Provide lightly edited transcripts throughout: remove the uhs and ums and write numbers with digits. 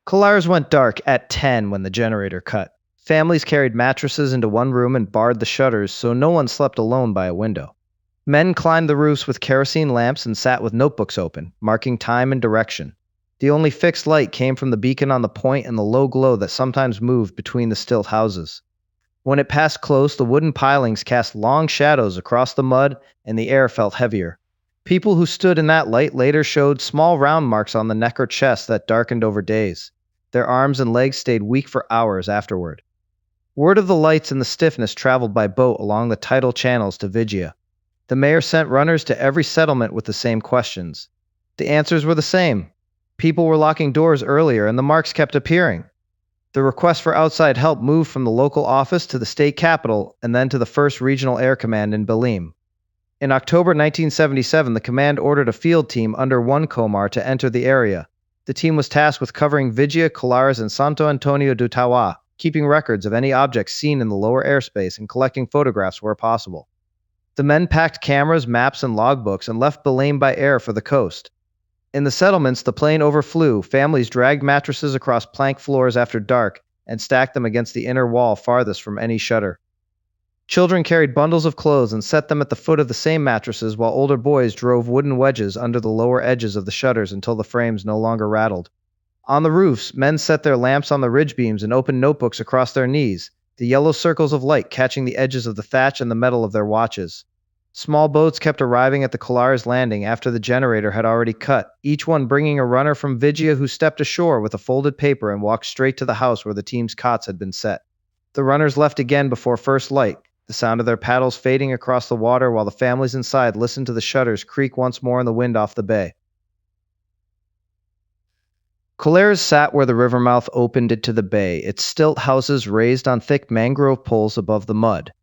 Colares went dark at 10 when the generator cut. Families carried mattresses into one room and barred the shutters so no one slept alone by a window. Men climbed the roofs with kerosene lamps and sat with notebooks open, marking time and direction. The only fixed light came from the beacon on the point and the low glow that sometimes moved between the stilt houses. When it passed close, the wooden pilings cast long shadows across the mud, and the air felt heavier. People who stood in that light later showed small round marks on the neck or chest that darkened over days. Their arms and legs stayed weak for hours afterward. Word of the lights and the stiffness traveled by boat along the tidal channels to Vigia. The mayor sent runners to every settlement with the same questions. The answers were the same. People were locking doors earlier, and the marks kept appearing. The request for outside help moved from the local office to the state capital and then to the 1st Regional Air Command in Belém. In October 1977, the command ordered a field team under 1 Comar to enter the area. The team was tasked with covering Vigia, Colares, and Santo Antonio do Tauá, keeping records of any objects seen in the lower airspace and collecting photographs where possible. The men packed cameras, maps, and logbooks and left Belém by air for the coast. In the settlements, the plane overflew. Families dragged mattresses across plank floors after dark and stacked them against the inner wall farthest from any shutter. Children carried bundles of clothes and set them at the foot of the same mattresses, while older boys drove wooden wedges under the lower edges of the shutters until the frames no longer rattled. On the roofs, men set their lamps on the ridge beams and opened notebooks across their knees, the yellow circles of light catching the edges of the thatch and the metal of their watches. Small boats kept arriving at the Colares landing after the generator had already cut, each one bringing a runner from Vigia who stepped ashore with a folded paper and walked straight to the house where the team's cots had been set. The runners left again before first light, the sound of their paddles fading across the water while the families inside listened to the shutters creak once more in the wind off the bay. Colares sat where the river mouth opened into the bay, its stilt houses raised on thick mangrove poles above the mud.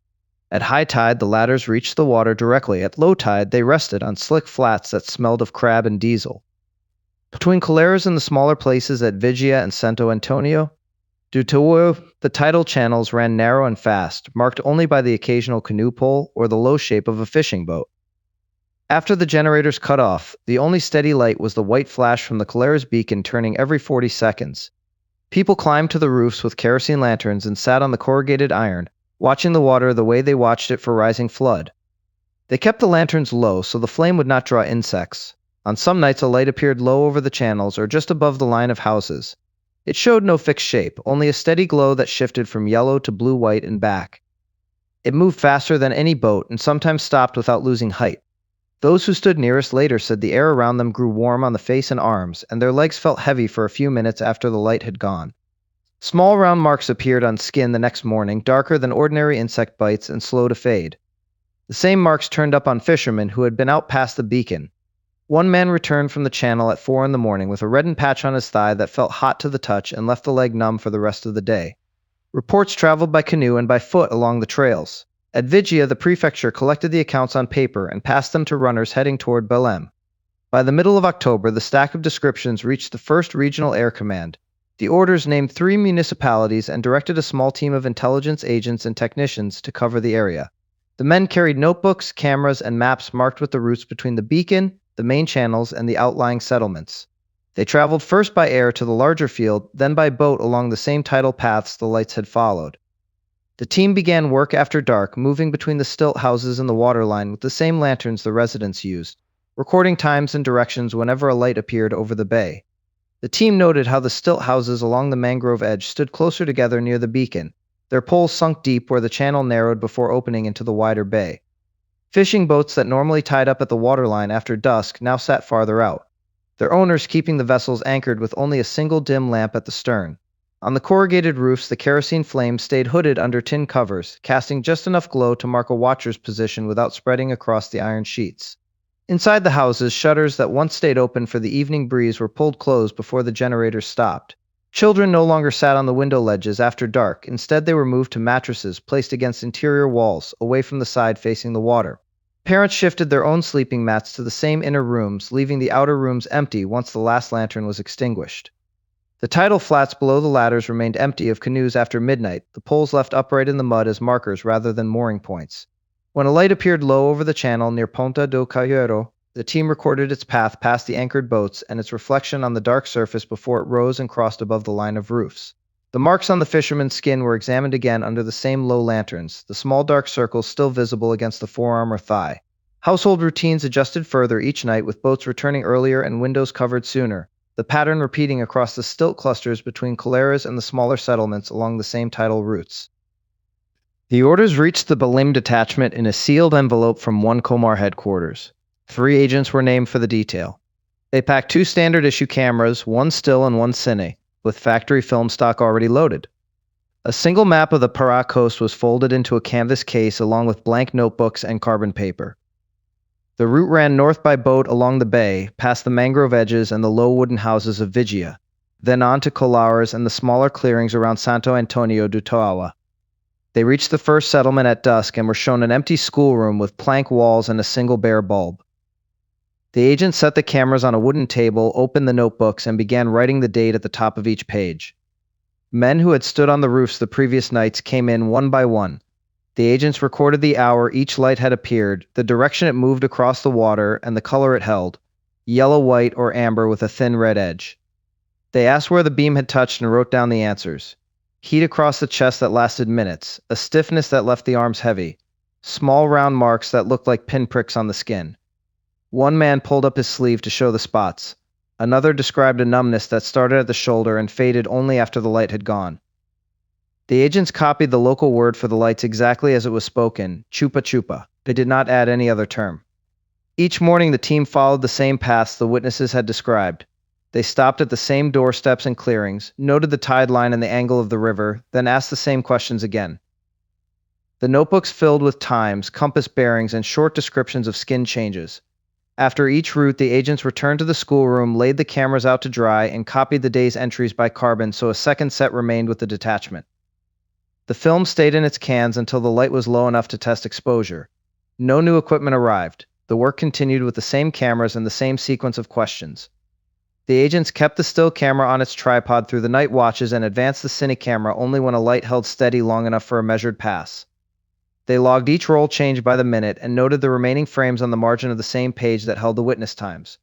At high tide, the ladders reached the water directly. At low tide, they rested on slick flats that smelled of crab and diesel. Between Colares and the smaller places at Vigia and Santo Antonio do Tauá, the tidal channels ran narrow and fast, marked only by the occasional canoe pole or the low shape of a fishing boat. After the generators cut off, the only steady light was the white flash from the Colares beacon turning every 40 seconds. People climbed to the roofs with kerosene lanterns and sat on the corrugated iron, watching the water the way they watched it for rising flood. They kept the lanterns low so the flame would not draw insects. On some nights a light appeared low over the channels or just above the line of houses. It showed no fixed shape, only a steady glow that shifted from yellow to blue-white and back. It moved faster than any boat and sometimes stopped without losing height. Those who stood nearest later said the air around them grew warm on the face and arms, and their legs felt heavy for a few minutes after the light had gone. Small round marks appeared on skin the next morning, darker than ordinary insect bites and slow to fade. The same marks turned up on fishermen who had been out past the beacon. One man returned from the channel at 4 a.m. with a reddened patch on his thigh that felt hot to the touch and left the leg numb for the rest of the day. Reports traveled by canoe and by foot along the trails. At Vigia, the prefecture collected the accounts on paper and passed them to runners heading toward Belém. By the middle of October, the stack of descriptions reached the 1st Regional Air Command. The orders named 3 municipalities and directed a small team of intelligence agents and technicians to cover the area. The men carried notebooks, cameras, and maps marked with the routes between the beacon, the main channels, and the outlying settlements. They traveled first by air to the larger field, then by boat along the same tidal paths the lights had followed. The team began work after dark, moving between the stilt houses and the waterline with the same lanterns the residents used, recording times and directions whenever a light appeared over the bay. The team noted how the stilt houses along the mangrove edge stood closer together near the beacon, their poles sunk deep where the channel narrowed before opening into the wider bay. Fishing boats that normally tied up at the waterline after dusk now sat farther out, their owners keeping the vessels anchored with only a single dim lamp at the stern. On the corrugated roofs, the kerosene flames stayed hooded under tin covers, casting just enough glow to mark a watcher's position without spreading across the iron sheets. Inside the houses, shutters that once stayed open for the evening breeze were pulled closed before the generators stopped. Children no longer sat on the window ledges after dark. Instead, they were moved to mattresses placed against interior walls, away from the side facing the water. Parents shifted their own sleeping mats to the same inner rooms, leaving the outer rooms empty once the last lantern was extinguished. The tidal flats below the ladders remained empty of canoes after midnight, the poles left upright in the mud as markers rather than mooring points. When a light appeared low over the channel near Ponta do Cajueiro, The team recorded its path past the anchored boats and its reflection on the dark surface before it rose and crossed above the line of roofs. The marks on the fisherman's skin were examined again under the same low lanterns, the small dark circles still visible against the forearm or thigh. Household routines adjusted further each night, with boats returning earlier and windows covered sooner, the pattern repeating across the stilt clusters between Colares and the smaller settlements along the same tidal routes. The orders reached the Balim detachment in a sealed envelope from one Komar headquarters. 3 agents were named for the detail. They packed 2 standard-issue cameras, one still and one cine, with factory film stock already loaded. A single map of the Pará coast was folded into a canvas case along with blank notebooks and carbon paper. The route ran north by boat along the bay, past the mangrove edges and the low wooden houses of Vigia, then on to Colares and the smaller clearings around Santo Antonio do Toawa. They reached the first settlement at dusk and were shown an empty schoolroom with plank walls and a single bare bulb. The agent set the cameras on a wooden table, opened the notebooks, and began writing the date at the top of each page. Men who had stood on the roofs the previous nights came in one by one. The agents recorded the hour each light had appeared, the direction it moved across the water, and the color it held, yellow, white, or amber with a thin red edge. They asked where the beam had touched and wrote down the answers. Heat across the chest that lasted minutes, a stiffness that left the arms heavy, small round marks that looked like pinpricks on the skin. One man pulled up his sleeve to show the spots. Another described a numbness that started at the shoulder and faded only after the light had gone. The agents copied the local word for the lights exactly as it was spoken, chupa chupa. They did not add any other term. Each morning the team followed the same paths the witnesses had described. They stopped at the same doorsteps and clearings, noted the tide line and the angle of the river, then asked the same questions again. The notebooks filled with times, compass bearings, and short descriptions of skin changes. After each route, the agents returned to the schoolroom, laid the cameras out to dry, and copied the day's entries by carbon so a second set remained with the detachment. The film stayed in its cans until the light was low enough to test exposure. No new equipment arrived. The work continued with the same cameras and the same sequence of questions. The agents kept the still camera on its tripod through the night watches and advanced the cine camera only when a light held steady long enough for a measured pass. They logged each roll change by the minute and noted the remaining frames on the margin of the same page that held the witness times.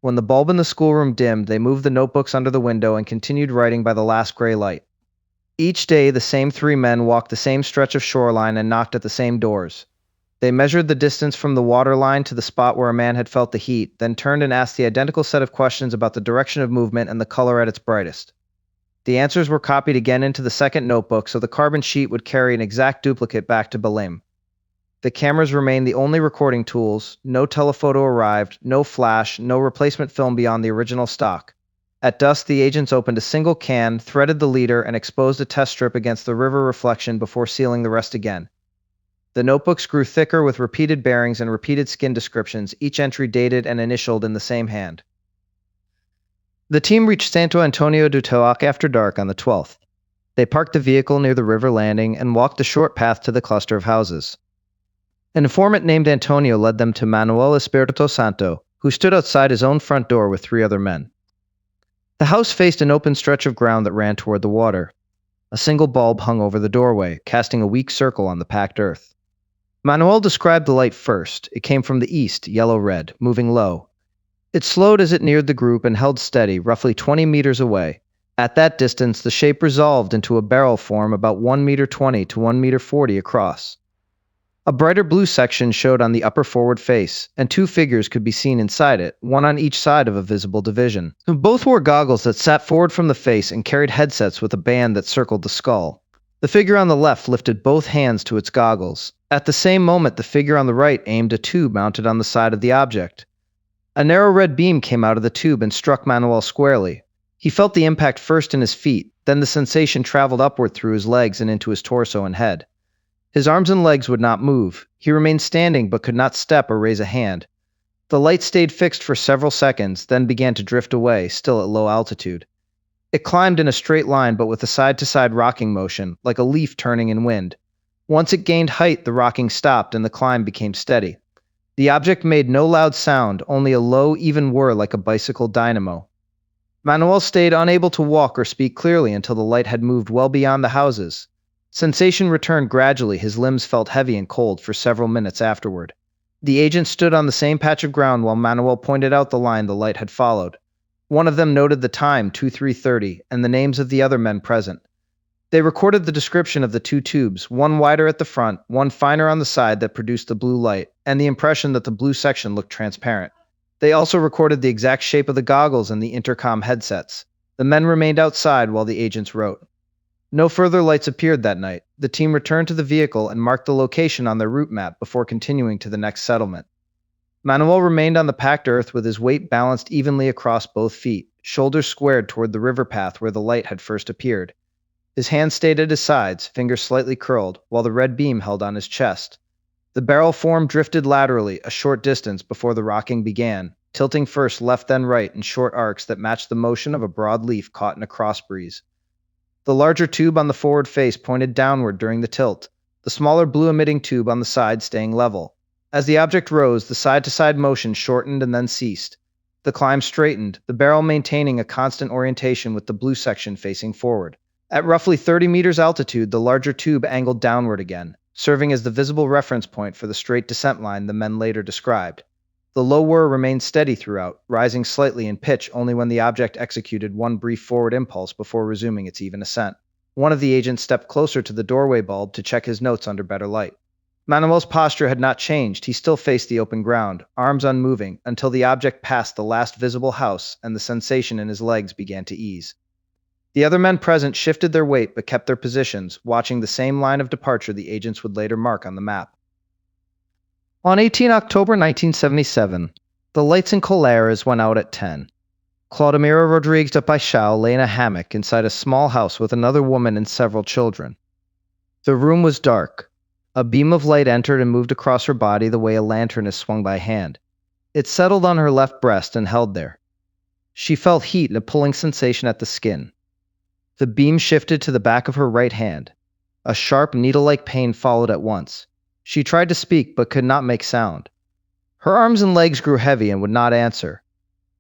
When the bulb in the schoolroom dimmed, they moved the notebooks under the window and continued writing by the last gray light. Each day, the same 3 men walked the same stretch of shoreline and knocked at the same doors. They measured the distance from the waterline to the spot where a man had felt the heat, then turned and asked the identical set of questions about the direction of movement and the color at its brightest. The answers were copied again into the second notebook so the carbon sheet would carry an exact duplicate back to Balim. The cameras remained the only recording tools, no telephoto arrived, no flash, no replacement film beyond the original stock. At dusk, the agents opened a single can, threaded the leader, and exposed a test strip against the river reflection before sealing the rest again. The notebooks grew thicker with repeated bearings and repeated skin descriptions, each entry dated and initialed in the same hand. The team reached Santo Antonio do Toac after dark on the 12th. They parked the vehicle near the river landing and walked the short path to the cluster of houses. An informant named Antonio led them to Manuel Espirito Santo, who stood outside his own front door with 3 other men. The house faced an open stretch of ground that ran toward the water. A single bulb hung over the doorway, casting a weak circle on the packed earth. Manuel described the light first. It came from the east, yellow-red, moving low. It slowed as it neared the group and held steady, roughly 20 meters away. At that distance, the shape resolved into a barrel form about 1 meter 20 to 1 meter 40 across. A brighter blue section showed on the upper forward face, and 2 figures could be seen inside it, one on each side of a visible division. Both wore goggles that sat forward from the face and carried headsets with a band that circled the skull. The figure on the left lifted both hands to its goggles. At the same moment, the figure on the right aimed a tube mounted on the side of the object. A narrow red beam came out of the tube and struck Manuel squarely. He felt the impact first in his feet, then the sensation traveled upward through his legs and into his torso and head. His arms and legs would not move. He remained standing but could not step or raise a hand. The light stayed fixed for several seconds, then began to drift away, still at low altitude. It climbed in a straight line but with a side-to-side rocking motion, like a leaf turning in wind. Once it gained height, the rocking stopped and the climb became steady. The object made no loud sound, only a low, even whir like a bicycle dynamo. Manuel stayed unable to walk or speak clearly until the light had moved well beyond the houses. Sensation returned gradually. His limbs felt heavy and cold for several minutes afterward. The agent stood on the same patch of ground while Manuel pointed out the line the light had followed. One of them noted the time, 23:30, and the names of the other men present. They recorded the description of the two tubes, one wider at the front, one finer on the side that produced the blue light, and the impression that the blue section looked transparent. They also recorded the exact shape of the goggles and the intercom headsets. The men remained outside while the agents wrote. No further lights appeared that night. The team returned to the vehicle and marked the location on their route map before continuing to the next settlement. Manuel remained on the packed earth with his weight balanced evenly across both feet, shoulders squared toward the river path where the light had first appeared. His hands stayed at his sides, fingers slightly curled, while the red beam held on his chest. The barrel form drifted laterally a short distance before the rocking began, tilting first left then right in short arcs that matched the motion of a broad leaf caught in a cross breeze. The larger tube on the forward face pointed downward during the tilt, the smaller blue-emitting tube on the side staying level. As the object rose, the side-to-side motion shortened and then ceased. The climb straightened, the barrel maintaining a constant orientation with the blue section facing forward. At roughly 30 meters altitude, the larger tube angled downward again, serving as the visible reference point for the straight descent line the men later described. The low whir remained steady throughout, rising slightly in pitch only when the object executed one brief forward impulse before resuming its even ascent. One of the agents stepped closer to the doorway bulb to check his notes under better light. Manuel's posture had not changed. He still faced the open ground, arms unmoving, until the object passed the last visible house and the sensation in his legs began to ease. The other men present shifted their weight but kept their positions, watching the same line of departure the agents would later mark on the map. On 18 October 1977, the lights in Colares went out at 10. Claudemira Rodriguez de Paixão lay in a hammock inside a small house with another woman and several children. The room was dark. A beam of light entered and moved across her body the way a lantern is swung by hand. It settled on her left breast and held there. She felt heat and a pulling sensation at the skin. The beam shifted to the back of her right hand. A sharp, needle-like pain followed at once. She tried to speak but could not make sound. Her arms and legs grew heavy and would not answer.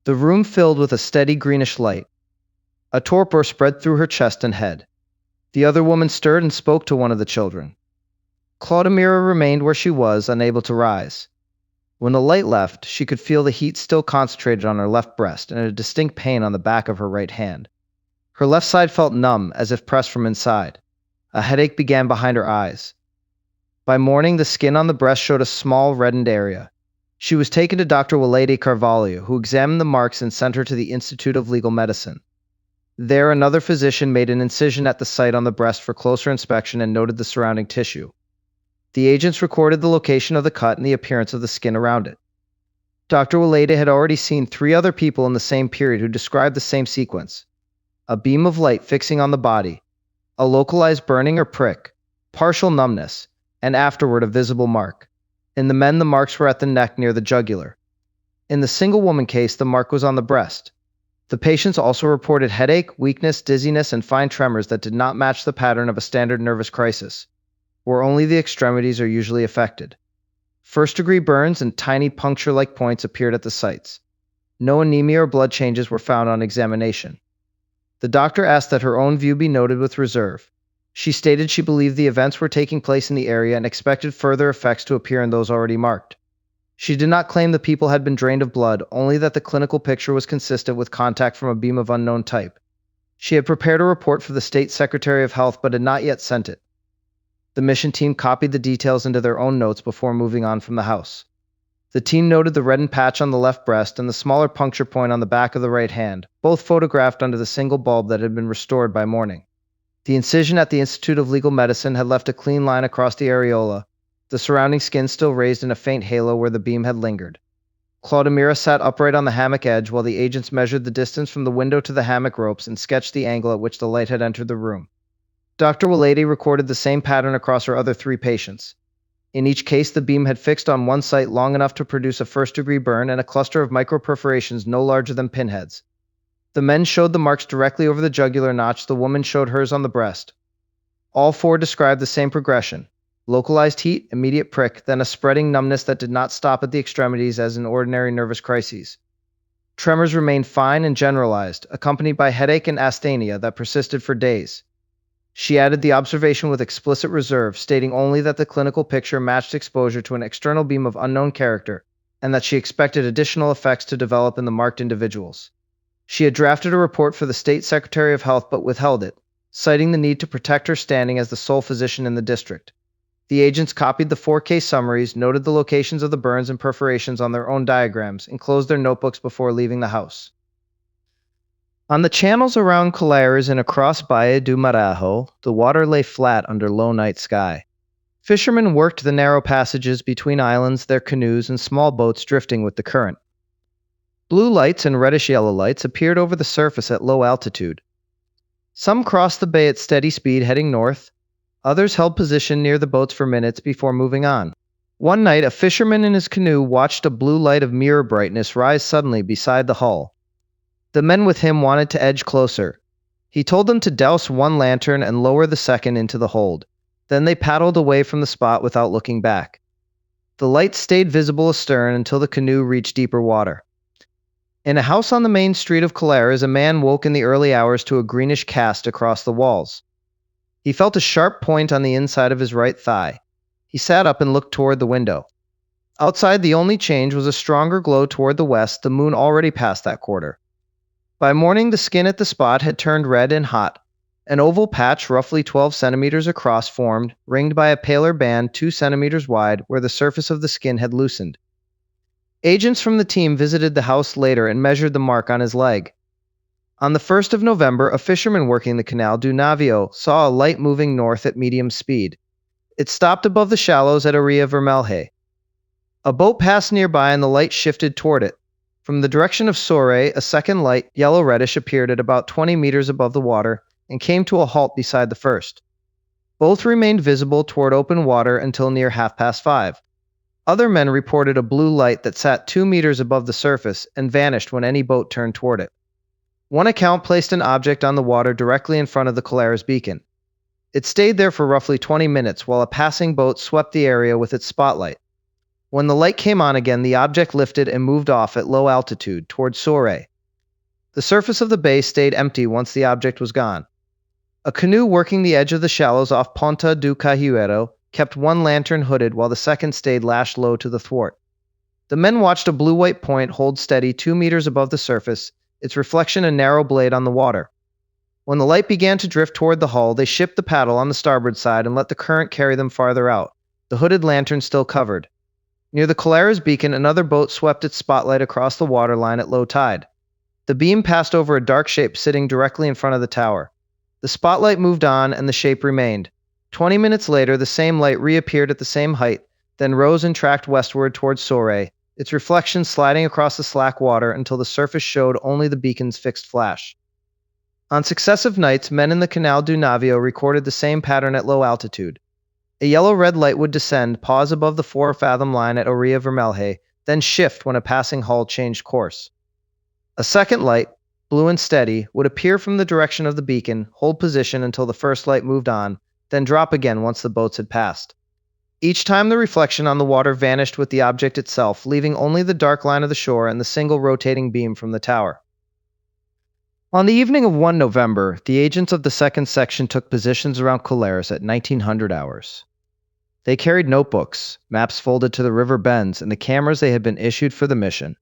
The room filled with a steady greenish light. A torpor spread through her chest and head. The other woman stirred and spoke to one of the children. Claudemira remained where she was, unable to rise. When the light left, she could feel the heat still concentrated on her left breast and a distinct pain on the back of her right hand. Her left side felt numb, as if pressed from inside. A headache began behind her eyes. By morning, the skin on the breast showed a small, reddened area. She was taken to Dr. Walede Carvalho, who examined the marks and sent her to the Institute of Legal Medicine. There, another physician made an incision at the site on the breast for closer inspection and noted the surrounding tissue. The agents recorded the location of the cut and the appearance of the skin around it. Dr. Walede had already seen 3 other people in the same period who described the same sequence. A beam of light fixing on the body, a localized burning or prick, partial numbness, and afterward a visible mark. In the men, the marks were at the neck near the jugular. In the single woman case, the mark was on the breast. The patients also reported headache, weakness, dizziness, and fine tremors that did not match the pattern of a standard nervous crisis, where only the extremities are usually affected. First-degree burns and tiny puncture-like points appeared at the sites. No anemia or blood changes were found on examination. The doctor asked that her own view be noted with reserve. She stated she believed the events were taking place in the area and expected further effects to appear in those already marked. She did not claim the people had been drained of blood, only that the clinical picture was consistent with contact from a beam of unknown type. She had prepared a report for the State Secretary of Health but had not yet sent it. The mission team copied the details into their own notes before moving on from the house. The team noted the reddened patch on the left breast and the smaller puncture point on the back of the right hand, both photographed under the single bulb that had been restored by morning. The incision at the Institute of Legal Medicine had left a clean line across the areola, the surrounding skin still raised in a faint halo where the beam had lingered. Claudemira sat upright on the hammock edge while the agents measured the distance from the window to the hammock ropes and sketched the angle at which the light had entered the room. Dr. Walede recorded the same pattern across her other 3 patients. In each case, the beam had fixed on one site long enough to produce a first-degree burn and a cluster of microperforations no larger than pinheads. The men showed the marks directly over the jugular notch, the woman showed hers on the breast. All 4 described the same progression: localized heat, immediate prick, then a spreading numbness that did not stop at the extremities as in ordinary nervous crises. Tremors remained fine and generalized, accompanied by headache and asthenia that persisted for days. She added the observation with explicit reserve, stating only that the clinical picture matched exposure to an external beam of unknown character, and that she expected additional effects to develop in the marked individuals. She had drafted a report for the State Secretary of Health but withheld it, citing the need to protect her standing as the sole physician in the district. The agents copied the 4K summaries, noted the locations of the burns and perforations on their own diagrams, and closed their notebooks before leaving the house. On the channels around Colares and across Baía do Marajo, the water lay flat under low night sky. Fishermen worked the narrow passages between islands, their canoes and small boats drifting with the current. Blue lights and reddish-yellow lights appeared over the surface at low altitude. Some crossed the bay at steady speed heading north. Others held position near the boats for minutes before moving on. One night, a fisherman in his canoe watched a blue light of mirror brightness rise suddenly beside the hull. The men with him wanted to edge closer. He told them to douse one lantern and lower the second into the hold. Then they paddled away from the spot without looking back. The light stayed visible astern until the canoe reached deeper water. In a house on the main street of Colares, a man woke in the early hours to a greenish cast across the walls. He felt a sharp point on the inside of his right thigh. He sat up and looked toward the window. Outside, the only change was a stronger glow toward the west, the moon already past that quarter. By morning, the skin at the spot had turned red and hot. An oval patch roughly 12 centimeters across formed, ringed by a paler band 2 centimeters wide where the surface of the skin had loosened. Agents from the team visited the house later and measured the mark on his leg. On the 1st of November, a fisherman working the Canal do Navio saw a light moving north at medium speed. It stopped above the shallows at Areia Vermelha. A boat passed nearby and the light shifted toward it. From the direction of Soares, a second light, yellow-reddish, appeared at about 20 meters above the water and came to a halt beside the first. Both remained visible toward open water until near 5:30. Other men reported a blue light that sat 2 meters above the surface and vanished when any boat turned toward it. One account placed an object on the water directly in front of the Colares beacon. It stayed there for roughly 20 minutes while a passing boat swept the area with its spotlight. When the light came on again, the object lifted and moved off at low altitude toward Soares. The surface of the bay stayed empty once the object was gone. A canoe working the edge of the shallows off Ponta do Cajueiro kept one lantern hooded while the second stayed lashed low to the thwart. The men watched a blue-white point hold steady 2 meters above the surface, its reflection a narrow blade on the water. When the light began to drift toward the hull, they shipped the paddle on the starboard side and let the current carry them farther out, the hooded lantern still covered. Near the Colares beacon, another boat swept its spotlight across the waterline at low tide. The beam passed over a dark shape sitting directly in front of the tower. The spotlight moved on and the shape remained. 20 minutes later, the same light reappeared at the same height, then rose and tracked westward towards Soares, its reflection sliding across the slack water until the surface showed only the beacon's fixed flash. On successive nights, men in the Canal do Navio recorded the same pattern at low altitude. A yellow-red light would descend, pause above the 4-fathom line at Areia Vermelha, then shift when a passing hull changed course. A second light, blue and steady, would appear from the direction of the beacon, hold position until the first light moved on, then drop again once the boats had passed. Each time the reflection on the water vanished with the object itself, leaving only the dark line of the shore and the single rotating beam from the tower. On the evening of 1 November, the agents of the second section took positions around Colares at 1900 hours. They carried notebooks, maps folded to the river bends, and the cameras they had been issued for the mission.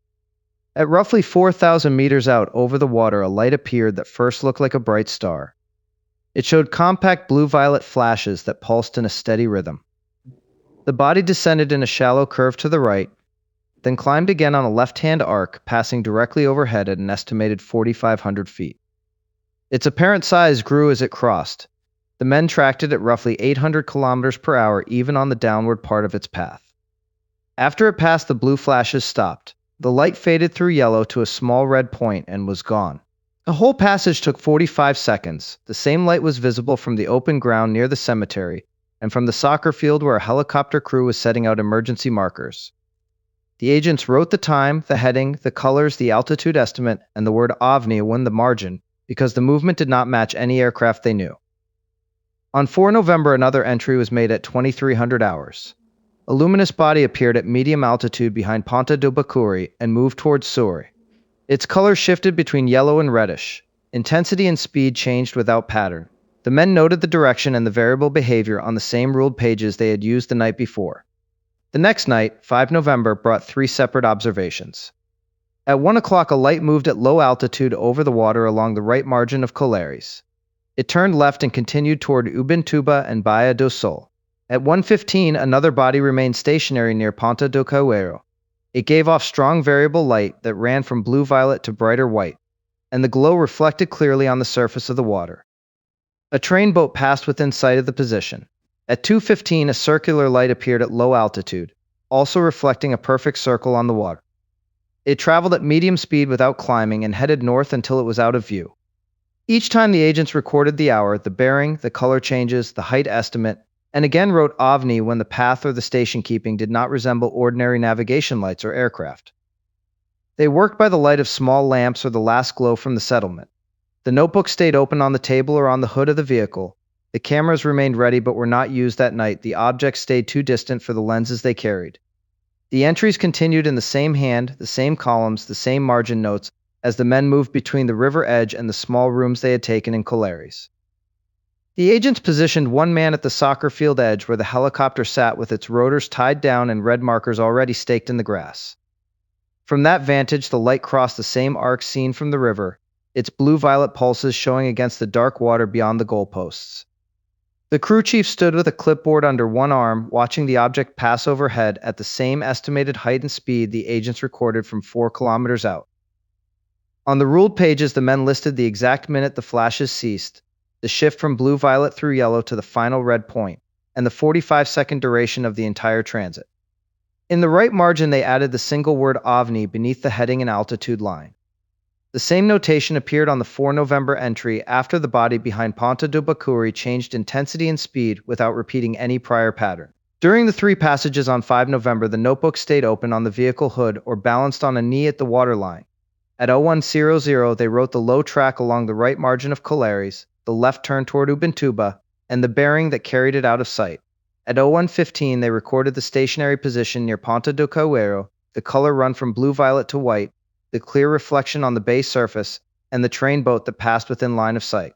At roughly 4,000 meters out over the water, a light appeared that first looked like a bright star. It showed compact blue-violet flashes that pulsed in a steady rhythm. The body descended in a shallow curve to the right, then climbed again on a left-hand arc, passing directly overhead at an estimated 4,500 feet. Its apparent size grew as it crossed. The men tracked it at roughly 800 kilometers per hour even on the downward part of its path. After it passed, the blue flashes stopped. The light faded through yellow to a small red point and was gone. The whole passage took 45 seconds. The same light was visible from the open ground near the cemetery, and from the soccer field where a helicopter crew was setting out emergency markers. The agents wrote the time, the heading, the colors, the altitude estimate, and the word OVNI in the margin because the movement did not match any aircraft they knew. On 4 November, another entry was made at 2300 hours. A luminous body appeared at medium altitude behind Ponta do Bacuri and moved towards Soares. Its color shifted between yellow and reddish. Intensity and speed changed without pattern. The men noted the direction and the variable behavior on the same ruled pages they had used the night before. The next night, 5 November, brought 3 separate observations. At 1 o'clock, a light moved at low altitude over the water along the right margin of Colares. It turned left and continued toward Ubuntuba and Baía do Sol. At 1:15, another body remained stationary near Ponta do Cajueiro. It gave off strong variable light that ran from blue-violet to brighter white, and the glow reflected clearly on the surface of the water. A train boat passed within sight of the position. At 2:15, a circular light appeared at low altitude, also reflecting a perfect circle on the water. It traveled at medium speed without climbing and headed north until it was out of view. Each time the agents recorded the hour, the bearing, the color changes, the height estimate, and again wrote OVNI when the path or the station keeping did not resemble ordinary navigation lights or aircraft. They worked by the light of small lamps or the last glow from the settlement. The notebook stayed open on the table or on the hood of the vehicle. The cameras remained ready but were not used that night. The objects stayed too distant for the lenses they carried. The entries continued in the same hand, the same columns, the same margin notes, as the men moved between the river edge and the small rooms they had taken in Colares. The agents positioned one man at the soccer field edge where the helicopter sat with its rotors tied down and red markers already staked in the grass. From that vantage, the light crossed the same arc seen from the river, its blue-violet pulses showing against the dark water beyond the goalposts. The crew chief stood with a clipboard under one arm, watching the object pass overhead at the same estimated height and speed the agents recorded from 4 kilometers out. On the ruled pages, the men listed the exact minute the flashes ceased, the shift from blue-violet through yellow to the final red point, and the 45-second duration of the entire transit. In the right margin, they added the single word OVNI beneath the heading and altitude line. The same notation appeared on the 4 November entry after the body behind Ponta do Bacuri changed intensity and speed without repeating any prior pattern. During the 3 passages on 5 November, the notebook stayed open on the vehicle hood or balanced on a knee at the waterline. At 0100, they wrote the low track along the right margin of Colares, the left turn toward Ubuntuba, and the bearing that carried it out of sight. At 01:15, they recorded the stationary position near Ponta do Cajueiro, the color run from blue-violet to white, the clear reflection on the bay surface, and the train boat that passed within line of sight.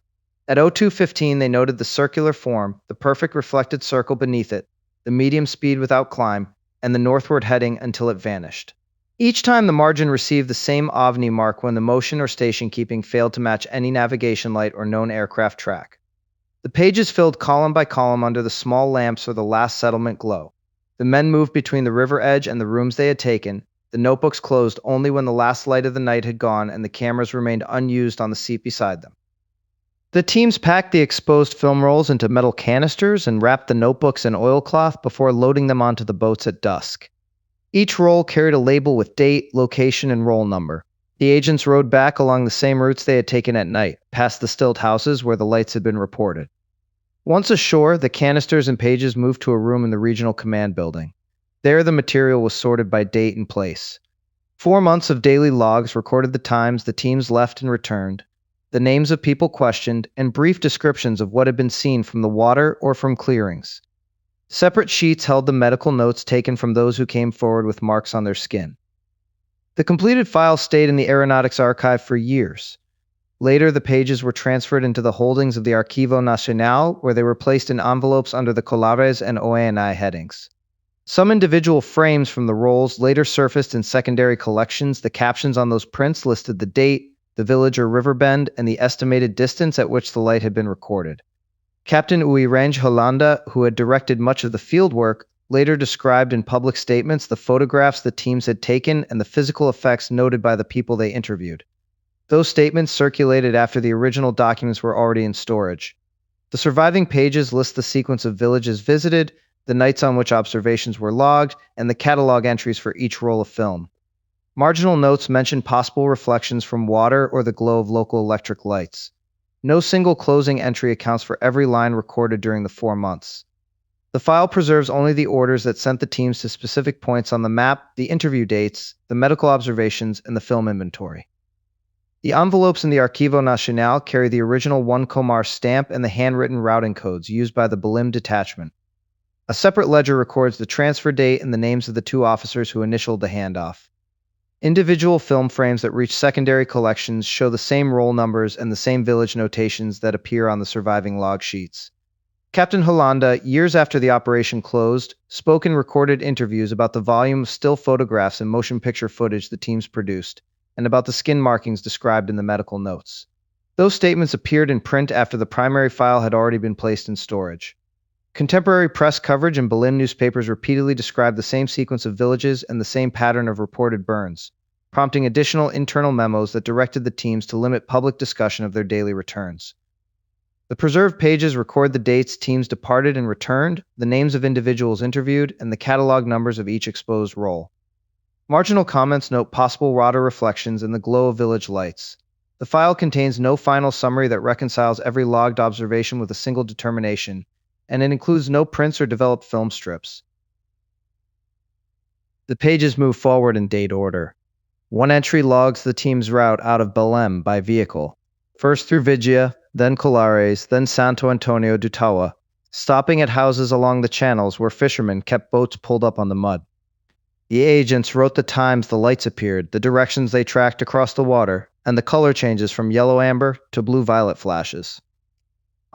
At 02:15, they noted the circular form, the perfect reflected circle beneath it, the medium speed without climb, and the northward heading until it vanished. Each time the margin received the same OVNI mark when the motion or station keeping failed to match any navigation light or known aircraft track. The pages filled column by column under the small lamps or the last settlement glow. The men moved between the river edge and the rooms they had taken. The notebooks closed only when the last light of the night had gone and the cameras remained unused on the seat beside them. The teams packed the exposed film rolls into metal canisters and wrapped the notebooks in oilcloth before loading them onto the boats at dusk. Each roll carried a label with date, location, and roll number. The agents rode back along the same routes they had taken at night, past the stilt houses where the lights had been reported. Once ashore, the canisters and pages moved to a room in the regional command building. There, the material was sorted by date and place. 4 months of daily logs recorded the times the teams left and returned, the names of people questioned, and brief descriptions of what had been seen from the water or from clearings. Separate sheets held the medical notes taken from those who came forward with marks on their skin. The completed file stayed in the Aeronautics Archive for years. Later, the pages were transferred into the holdings of the Arquivo Nacional, where they were placed in envelopes under the Colares and OANI headings. Some individual frames from the rolls later surfaced in secondary collections. The captions on those prints listed the date, the village or river bend, and the estimated distance at which the light had been recorded. Captain Uirange Holanda, who had directed much of the field work, later described in public statements the photographs the teams had taken and the physical effects noted by the people they interviewed. Those statements circulated after the original documents were already in storage. The surviving pages list the sequence of villages visited, the nights on which observations were logged, and the catalog entries for each roll of film. Marginal notes mention possible reflections from water or the glow of local electric lights. No single closing entry accounts for every line recorded during the 4 months. The file preserves only the orders that sent the teams to specific points on the map, the interview dates, the medical observations, and the film inventory. The envelopes in the Arquivo Nacional carry the original 1 Comar stamp and the handwritten routing codes used by the Balim detachment. A separate ledger records the transfer date and the names of the 2 officers who initialed the handoff. Individual film frames that reach secondary collections show the same roll numbers and the same village notations that appear on the surviving log sheets. Captain Hollanda, years after the operation closed, spoke in recorded interviews about the volume of still photographs and motion picture footage the teams produced, and about the skin markings described in the medical notes. Those statements appeared in print after the primary file had already been placed in storage. Contemporary press coverage and Berlin newspapers repeatedly described the same sequence of villages and the same pattern of reported burns, prompting additional internal memos that directed the teams to limit public discussion of their daily returns. The preserved pages record the dates teams departed and returned, the names of individuals interviewed, and the catalog numbers of each exposed roll. Marginal comments note possible water reflections in the glow of village lights. The file contains no final summary that reconciles every logged observation with a single determination, and it includes no prints or developed film strips. The pages move forward in date order. One entry logs the team's route out of Belém by vehicle, first through Vigia, then Colares, then Santo Antonio do Tawa, stopping at houses along the channels where fishermen kept boats pulled up on the mud. The agents wrote the times the lights appeared, the directions they tracked across the water, and the color changes from yellow-amber to blue-violet flashes.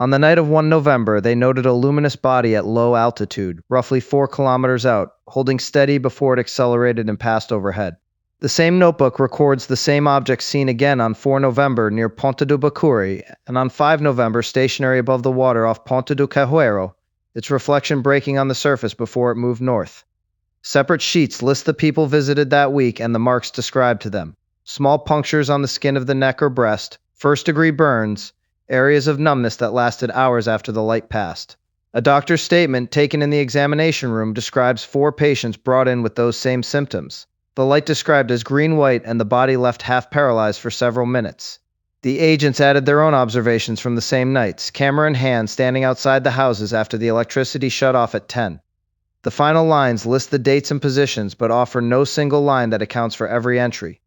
On the night of 1 November, they noted a luminous body at low altitude, roughly 4 kilometers out, holding steady before it accelerated and passed overhead. The same notebook records the same object seen again on 4 November near Ponta do Bacuri, and on 5 November stationary above the water off Ponta do Cajueiro, its reflection breaking on the surface before it moved north. Separate sheets list the people visited that week and the marks described to them. Small punctures on the skin of the neck or breast, first-degree burns, areas of numbness that lasted hours after the light passed. A doctor's statement taken in the examination room describes 4 patients brought in with those same symptoms. The light described as green-white and the body left half paralyzed for several minutes. The agents added their own observations from the same nights, camera in hand standing outside the houses after the electricity shut off at 10. The final lines list the dates and positions but offer no single line that accounts for every entry.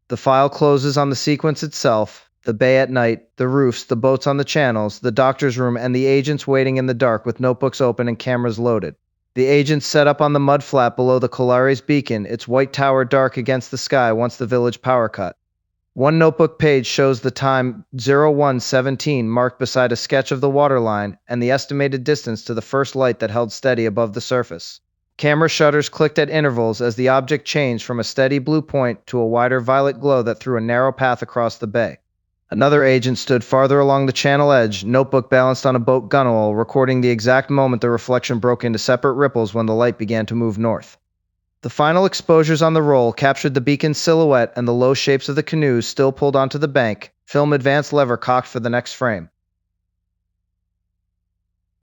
The file closes on the sequence itself, the bay at night, the roofs, the boats on the channels, the doctor's room, and the agents waiting in the dark with notebooks open and cameras loaded. The agents set up on the mud flat below the Colares beacon, its white tower dark against the sky once the village power cut. One notebook page shows the time 01:17 marked beside a sketch of the waterline and the estimated distance to the first light that held steady above the surface. Camera shutters clicked at intervals as the object changed from a steady blue point to a wider violet glow that threw a narrow path across the bay. Another agent stood farther along the channel edge, notebook balanced on a boat gunwale, recording the exact moment the reflection broke into separate ripples when the light began to move north. The final exposures on the roll captured the beacon's silhouette and the low shapes of the canoes still pulled onto the bank, film advance lever cocked for the next frame.